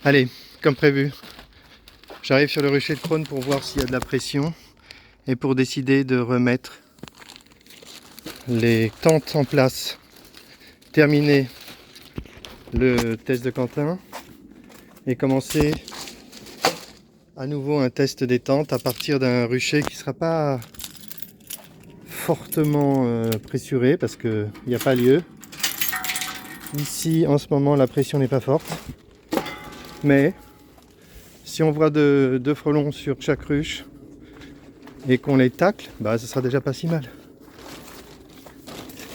Allez, comme prévu, j'arrive sur le rucher de Crosne pour voir s'il y a de la pression et pour décider de remettre les tentes en place. Terminer le test de Quentin et commencer à nouveau un test des tentes à partir d'un rucher qui ne sera pas fortement pressuré parce qu'il n'y a pas lieu. Ici, en ce moment, la pression n'est pas forte. Mais si on voit deux frelons sur chaque ruche et qu'on les tacle, bah ce sera déjà pas si mal.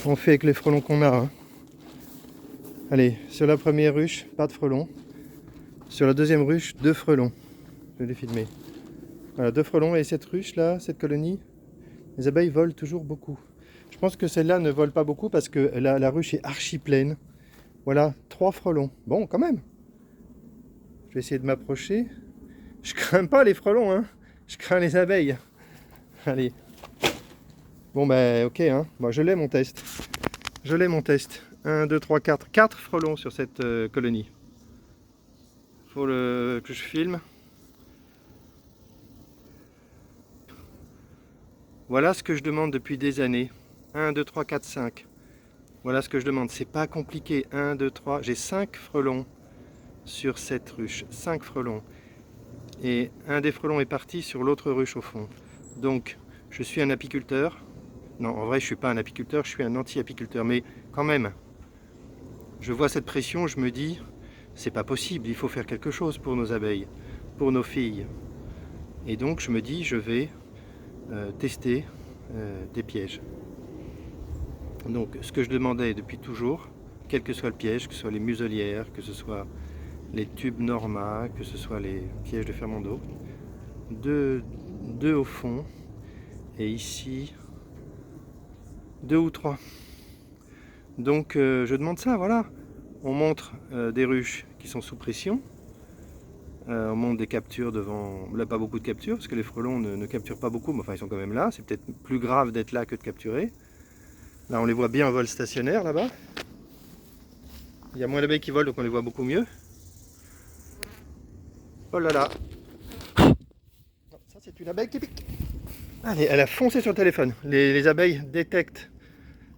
On fait avec les frelons qu'on a. Hein. Allez, sur la première ruche, pas de frelons. Sur la deuxième ruche, 2 frelons. Je vais les filmer. Voilà, 2 frelons et cette ruche là, cette colonie, les abeilles volent toujours beaucoup. Je pense que celle-là ne vole pas beaucoup parce que la ruche est archi pleine. Voilà, 3 frelons. Bon, quand même. Je vais essayer de m'approcher. Je crains pas les frelons, hein. Je crains les abeilles. Allez. Bon, ben, ok, hein. Bon, je l'ai mon test. Je l'ai mon test. 1, 2, 3, 4. 4 frelons sur cette colonie. Faut que je filme. Voilà ce que je demande depuis des années. 1, 2, 3, 4, 5. Voilà ce que je demande. C'est pas compliqué. 1, 2, 3. J'ai 5 frelons sur cette ruche. 5 frelons. Et un des frelons est parti sur l'autre ruche au fond. Donc, je suis un apiculteur. Non, en vrai, je ne suis pas un apiculteur, je suis un anti-apiculteur. Mais quand même, je vois cette pression, je me dis, c'est pas possible, il faut faire quelque chose pour nos abeilles, pour nos filles. Et donc, je me dis, je vais tester des pièges. Donc, ce que je demandais depuis toujours, quel que soit le piège, que ce soit les muselières, que ce soit les tubes Norma, que ce soit les pièges de ferment d'eau, deux au fond, et ici, 2 ou 3. Donc je demande ça, voilà. On montre des ruches qui sont sous pression, on montre des captures devant, là pas beaucoup de captures, parce que les frelons ne capturent pas beaucoup, mais enfin ils sont quand même là, c'est peut-être plus grave d'être là que de capturer. Là on les voit bien en vol stationnaire là-bas. Il y a moins d'abeilles qui volent, donc on les voit beaucoup mieux. Oh là là. Ça c'est une abeille qui pique. Allez, elle a foncé sur le téléphone. Les abeilles détectent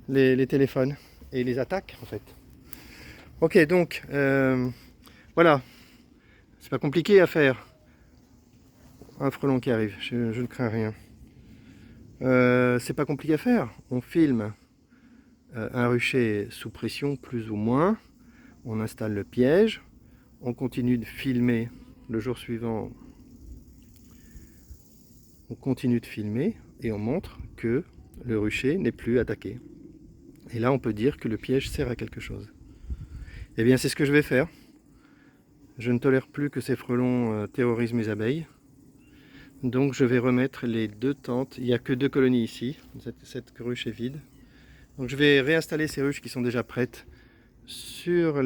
les téléphones et les attaquent en fait. Ok, donc voilà, c'est pas compliqué à faire. Un frelon qui arrive, je ne crains rien. C'est pas compliqué à faire. On filme un rucher sous pression plus ou moins. On installe le piège. On continue de filmer le jour suivant. On continue de filmer et on montre que le rucher n'est plus attaqué. Et là, on peut dire que le piège sert à quelque chose. Eh bien, c'est ce que je vais faire. Je ne tolère plus que ces frelons terrorisent mes abeilles. Donc, je vais remettre les 2 tentes. Il n'y a que 2 colonies ici. Cette ruche est vide. Donc, je vais réinstaller ces ruches qui sont déjà prêtes sur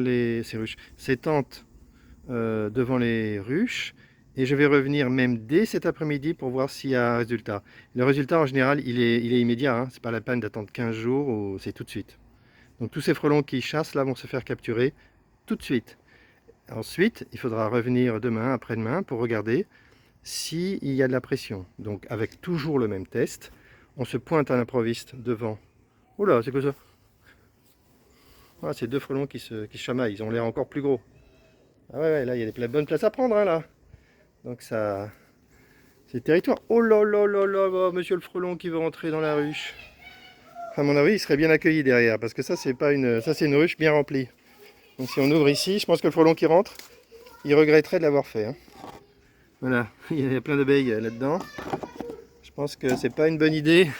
ces tentes devant les ruches. Et je vais revenir même dès cet après-midi pour voir s'il y a un résultat. Le résultat, en général, il est immédiat. Hein. C'est pas la peine d'attendre 15 jours, ou c'est tout de suite. Donc tous ces frelons qui chassent là vont se faire capturer tout de suite. Ensuite, il faudra revenir demain, après-demain, pour regarder s'il y a de la pression. Donc avec toujours le même test, on se pointe à l'improviste devant. Oh là, c'est quoi ça? Ah, c'est 2 frelons qui se chamaillent, ils ont l'air encore plus gros. Ah ouais, là il y a des bonnes places à prendre hein, là. Donc ça, c'est territoire. Oh là là là là, monsieur le frelon qui veut rentrer dans la ruche. À mon avis, il serait bien accueilli derrière, parce que ça c'est une ruche bien remplie. Donc si on ouvre ici, je pense que le frelon qui rentre, il regretterait de l'avoir fait. Hein. Voilà, il y a plein d'abeilles là-dedans. Je pense que c'est pas une bonne idée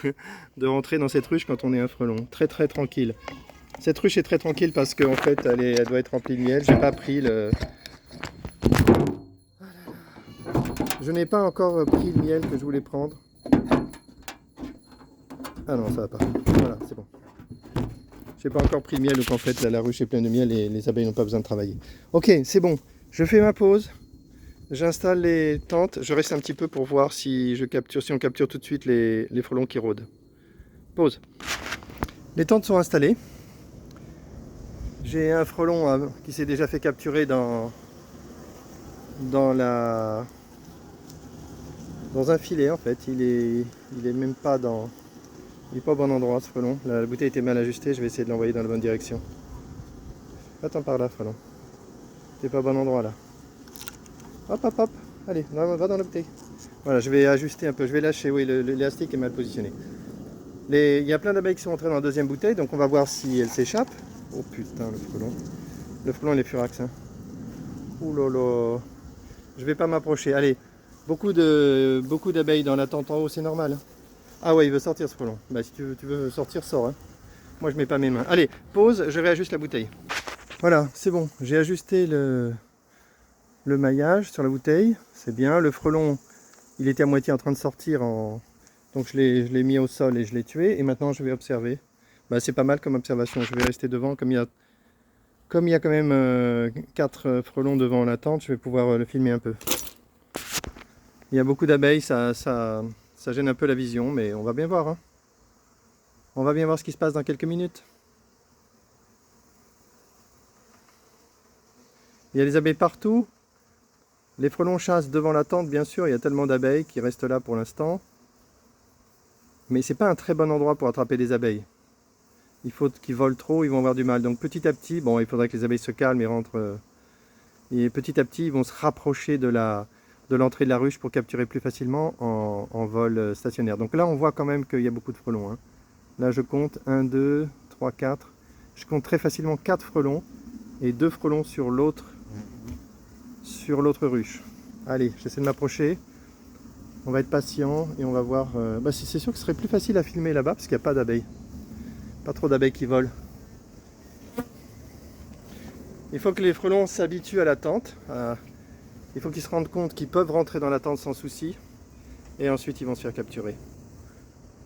de rentrer dans cette ruche quand on est un frelon. Très très tranquille. Cette ruche est très tranquille parce qu'en fait elle doit être remplie de miel. J'ai pas pris le... Je n'ai pas encore pris le miel que je voulais prendre. Ah non, ça va pas. Voilà, c'est bon. J'ai pas encore pris le miel, donc en fait la ruche est pleine de miel et les abeilles n'ont pas besoin de travailler. Ok, c'est bon. Je fais ma pause. J'installe les tentes. Je reste un petit peu pour voir si on capture tout de suite les frelons qui rôdent. Pause. Les tentes sont installées. J'ai un frelon qui s'est déjà fait capturer dans dans la dans un filet en fait. Il est même pas dans. Il est pas au bon endroit ce frelon. La bouteille était mal ajustée, je vais essayer de l'envoyer dans la bonne direction. Attends par là frelon. T'es pas au bon endroit là. Hop hop hop. Allez, va dans la bouteille. Voilà, je vais ajuster un peu, je vais lâcher, oui, l'élastique est mal positionné. Il y a plein d'abeilles qui sont entrées dans la deuxième bouteille, donc on va voir si elles s'échappent. Oh putain, le frelon. Le frelon, il est furax. Hein. Ouh là là. Je vais pas m'approcher. Allez, beaucoup d'abeilles dans la tente en haut, c'est normal. Hein. Ah ouais, il veut sortir ce frelon. Bah si tu veux sortir, sors. Hein. Moi, je mets pas mes mains. Allez, pause, je réajuste la bouteille. Voilà, c'est bon. J'ai ajusté le maillage sur la bouteille. C'est bien. Le frelon, il était à moitié en train de sortir. Donc je l'ai mis au sol et je l'ai tué. Et maintenant, je vais observer. Bah, c'est pas mal comme observation. Je vais rester devant. Comme il y a quand même 4 frelons devant la tente, je vais pouvoir le filmer un peu. Il y a beaucoup d'abeilles, ça gêne un peu la vision, mais on va bien voir. Hein. On va bien voir ce qui se passe dans quelques minutes. Il y a des abeilles partout. Les frelons chassent devant la tente, bien sûr. Il y a tellement d'abeilles qui restent là pour l'instant. Mais c'est pas un très bon endroit pour attraper des abeilles. Il faut qu'ils volent trop, ils vont avoir du mal. Donc petit à petit, bon, il faudrait que les abeilles se calment et rentrent. Et petit à petit, ils vont se rapprocher de l'entrée de la ruche pour capturer plus facilement en vol stationnaire. Donc là, on voit quand même qu'il y a beaucoup de frelons. Hein. Là, je compte 1, 2, 3, 4. Je compte très facilement 4 frelons et 2 frelons sur l'autre ruche. Allez, j'essaie de m'approcher. On va être patient et on va voir. Bah, c'est sûr que ce serait plus facile à filmer là-bas parce qu'il n'y a pas d'abeilles. Pas trop d'abeilles qui volent. Il faut que les frelons s'habituent à la tente. Il faut qu'ils se rendent compte qu'ils peuvent rentrer dans la tente sans souci. Et ensuite, ils vont se faire capturer.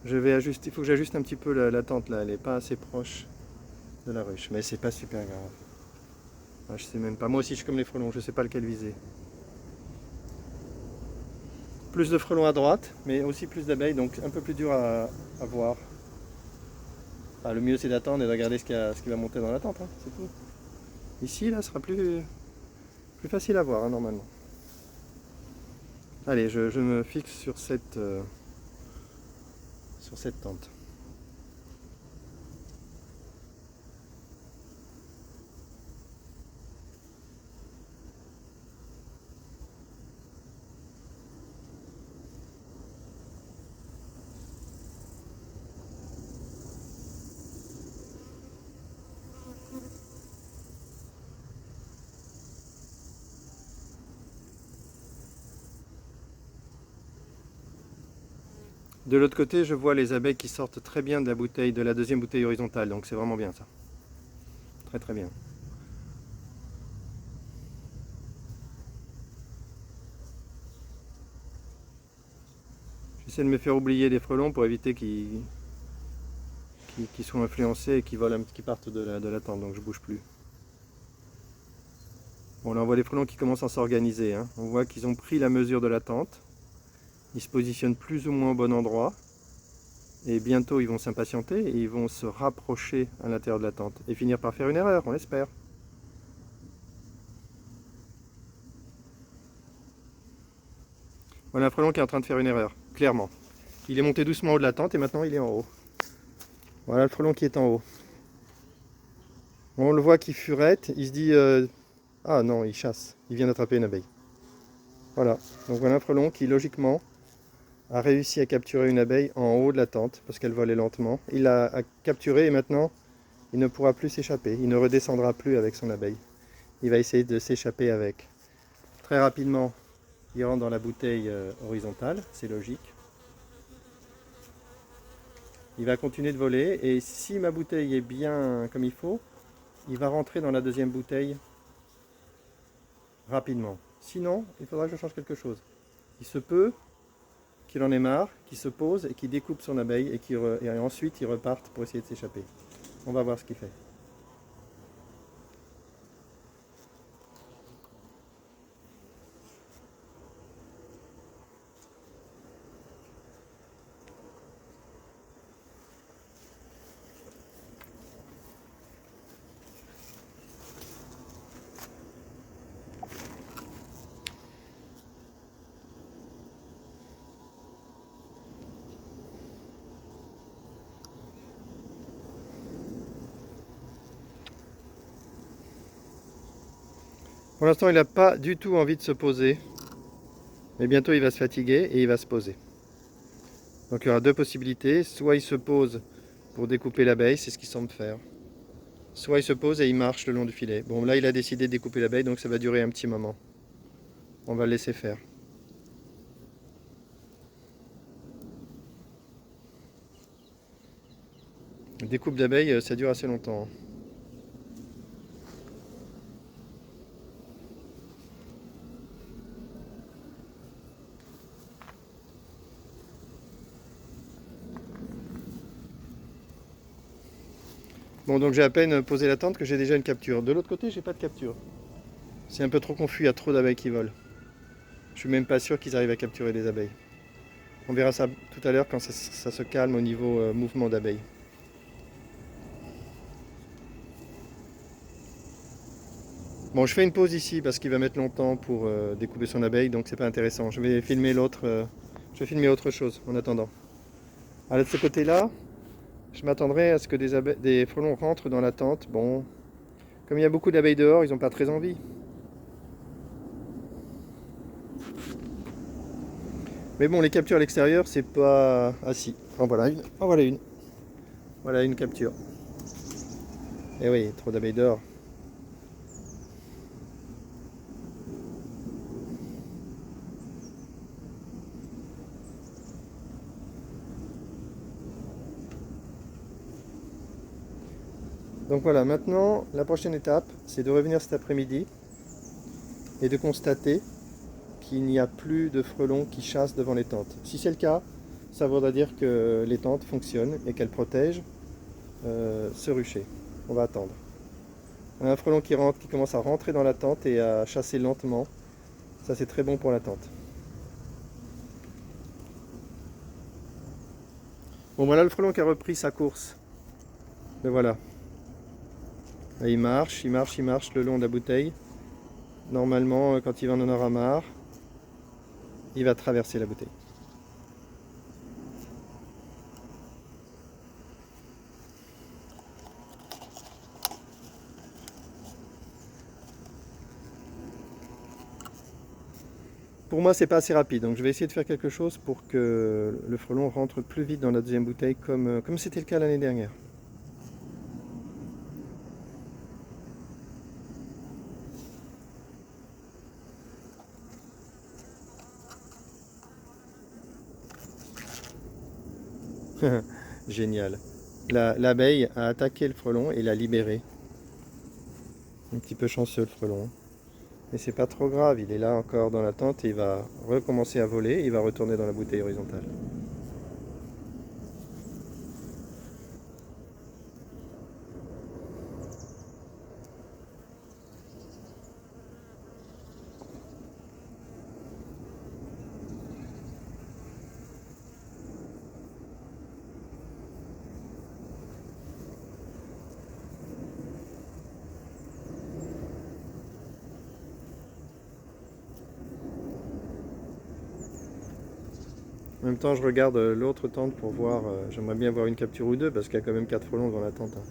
Je vais ajuster. Il faut que j'ajuste un petit peu la tente là. Elle n'est pas assez proche de la ruche. Mais c'est pas super grave. Ah, je sais même pas. Moi aussi, je suis comme les frelons. Je sais pas lequel viser. Plus de frelons à droite, mais aussi plus d'abeilles. Donc un peu plus dur à voir. Ah, le mieux, c'est d'attendre et de regarder ce qui va monter dans la tente. Hein, c'est tout. Ici, là, ce sera plus facile à voir, hein, normalement. Allez, je me fixe sur cette tente. De l'autre côté, je vois les abeilles qui sortent très bien de la bouteille, de la deuxième bouteille horizontale, donc c'est vraiment bien ça. Très très bien. J'essaie de me faire oublier les frelons pour éviter qu'ils soient influencés et qu'ils volent, qu'ils partent de la tente, donc je bouge plus. Bon, là on voit les frelons qui commencent à s'organiser. Hein. On voit qu'ils ont pris la mesure de la tente. Ils se positionnent plus ou moins au bon endroit. Et bientôt ils vont s'impatienter et ils vont se rapprocher à l'intérieur de la tente. Et finir par faire une erreur, on l'espère. Voilà un frelon qui est en train de faire une erreur, clairement. Il est monté doucement en haut de la tente et maintenant il est en haut. Voilà le frelon qui est en haut. On le voit qui furette, il se dit ah non, il chasse, il vient d'attraper une abeille. Voilà, donc voilà un frelon qui logiquement a réussi à capturer une abeille en haut de la tente parce qu'elle volait lentement. Il l'a capturée et maintenant il ne pourra plus s'échapper, il ne redescendra plus avec son abeille. Il va essayer de s'échapper avec. Très rapidement, il rentre dans la bouteille horizontale, c'est logique. Il va continuer de voler et si ma bouteille est bien comme il faut, il va rentrer dans la deuxième bouteille rapidement. Sinon, il faudra que je change quelque chose. Il se peut qu'il en ait marre, qu'il se pose et qu'il découpe son abeille et ensuite il reparte pour essayer de s'échapper. On va voir ce qu'il fait. Pour l'instant, il n'a pas du tout envie de se poser. Mais bientôt, il va se fatiguer et il va se poser. Donc il y aura deux possibilités. Soit il se pose pour découper l'abeille, c'est ce qu'il semble faire. Soit il se pose et il marche le long du filet. Bon, là, il a décidé de découper l'abeille, donc ça va durer un petit moment. On va le laisser faire. La découpe d'abeille, ça dure assez longtemps. Bon, donc j'ai à peine posé la tente que j'ai déjà une capture. De l'autre côté, j'ai pas de capture. C'est un peu trop confus, il y a trop d'abeilles qui volent. Je suis même pas sûr qu'ils arrivent à capturer les abeilles. On verra ça tout à l'heure quand ça se calme au niveau mouvement d'abeilles. Bon, je fais une pause ici parce qu'il va mettre longtemps pour découper son abeille, donc c'est pas intéressant. Je vais filmer l'autre, je vais filmer autre chose en attendant. Alors de ce côté-là, je m'attendrai à ce que des frelons rentrent dans la tente. Bon, comme il y a beaucoup d'abeilles dehors, ils n'ont pas très envie. Mais bon, les captures à l'extérieur, c'est pas... Ah si, en voilà une. En voilà une. Voilà une capture. Eh oui, trop d'abeilles dehors. Donc voilà, maintenant, la prochaine étape, c'est de revenir cet après-midi et de constater qu'il n'y a plus de frelons qui chassent devant les tentes. Si c'est le cas, ça voudra dire que les tentes fonctionnent et qu'elles protègent ce rucher. On va attendre. On a un frelon qui rentre, qui commence à rentrer dans la tente et à chasser lentement. Ça, c'est très bon pour la tente. Bon, voilà le frelon qui a repris sa course. Le voilà. Là, il marche, il marche, il marche le long de la bouteille. Normalement, quand il en aura marre, il va traverser la bouteille. Pour moi, c'est pas assez rapide, donc je vais essayer de faire quelque chose pour que le frelon rentre plus vite dans la deuxième bouteille, comme c'était le cas l'année dernière. Génial. L'abeille a attaqué le frelon et l'a libéré. Un petit peu chanceux le frelon. Mais c'est pas trop grave, il est là encore dans la tente et il va recommencer à voler, il va retourner dans la bouteille horizontale. En même temps, je regarde l'autre tente pour voir, j'aimerais bien voir une capture ou deux parce qu'il y a quand même 4 frelons dans la tente. Hein.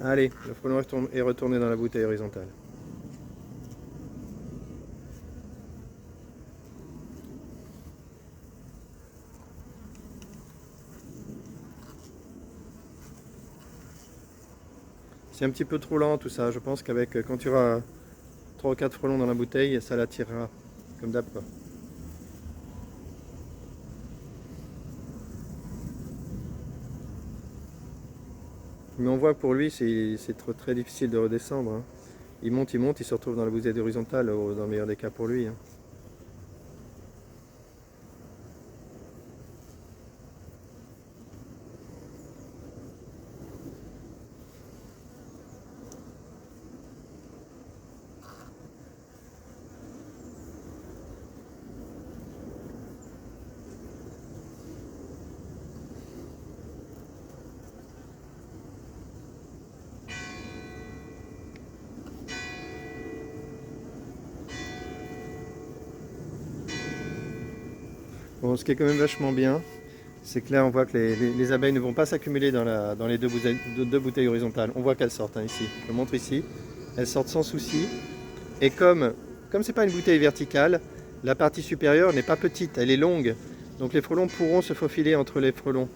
Allez, le frelon est retourné dans la bouteille horizontale. C'est un petit peu trop lent tout ça, je pense qu'avec quand tu auras 3 ou 4 frelons dans la bouteille, ça l'attirera, comme d'hab quoi. Mais on voit que pour lui, c'est très difficile de redescendre. Hein. Il monte, il se retrouve dans la bouteille horizontale, dans le meilleur des cas pour lui. Hein. Bon, ce qui est quand même vachement bien, c'est que là on voit que les abeilles ne vont pas s'accumuler dans les deux bouteilles horizontales. On voit qu'elles sortent ici. Je montre ici. Elles sortent sans souci. Et comme c'est pas une bouteille verticale, la partie supérieure n'est pas petite, elle est longue. Donc les frelons pourront se faufiler entre les frelons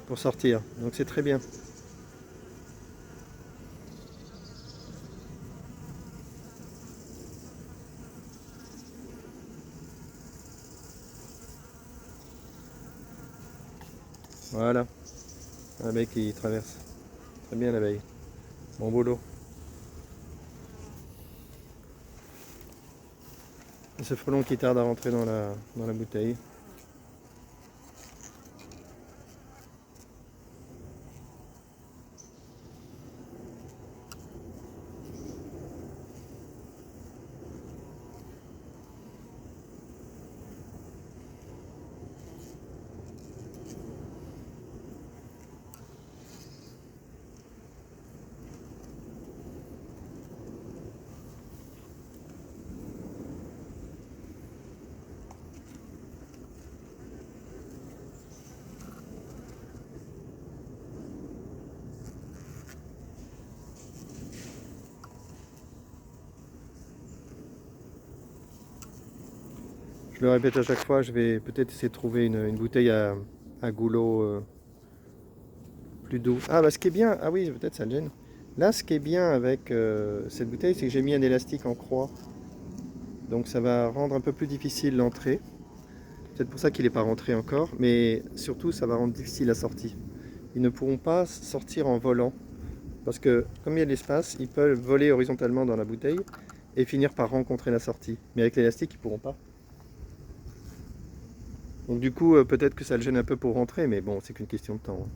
pour sortir. Donc c'est très bien. Voilà, l'abeille qui traverse. Très bien l'abeille. Bon boulot. Et ce frelon qui tarde à rentrer dans la bouteille. Je le répète à chaque fois, je vais peut-être essayer de trouver une bouteille à goulot plus doux. Ah bah ce qui est bien, ah oui peut-être ça le gêne. Là ce qui est bien avec cette bouteille, c'est que j'ai mis un élastique en croix. Donc ça va rendre un peu plus difficile l'entrée. Peut-être pour ça qu'il n'est pas rentré encore, mais surtout ça va rendre difficile la sortie. Ils ne pourront pas sortir en volant, parce que comme il y a de l'espace, ils peuvent voler horizontalement dans la bouteille et finir par rencontrer la sortie. Mais avec l'élastique, ils ne pourront pas. Donc du coup, peut-être que ça le gêne un peu pour rentrer, mais bon, c'est qu'une question de temps.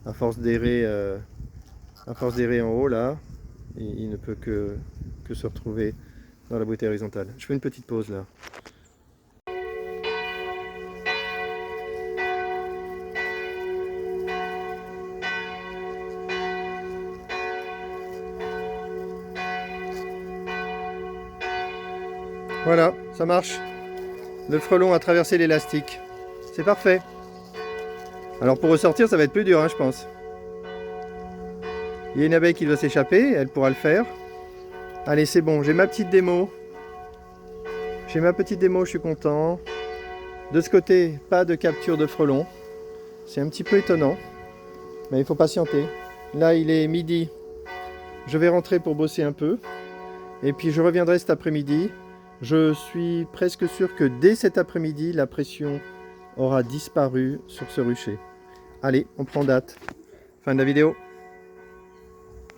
À force d'errer en haut, là, il ne peut que se retrouver dans la bouteille horizontale. Je fais une petite pause là. Voilà, ça marche. Le frelon a traversé l'élastique. C'est parfait. Alors pour ressortir, ça va être plus dur, hein, je pense. Il y a une abeille qui doit s'échapper, elle pourra le faire. Allez, c'est bon, j'ai ma petite démo. Je suis content. De ce côté, pas de capture de frelon. C'est un petit peu étonnant, mais il faut patienter. Là, il est midi. Je vais rentrer pour bosser un peu. Et puis je reviendrai cet après-midi. Je suis presque sûr que dès cet après-midi, la pression aura disparu sur ce rucher. Allez, on prend date. Fin de la vidéo.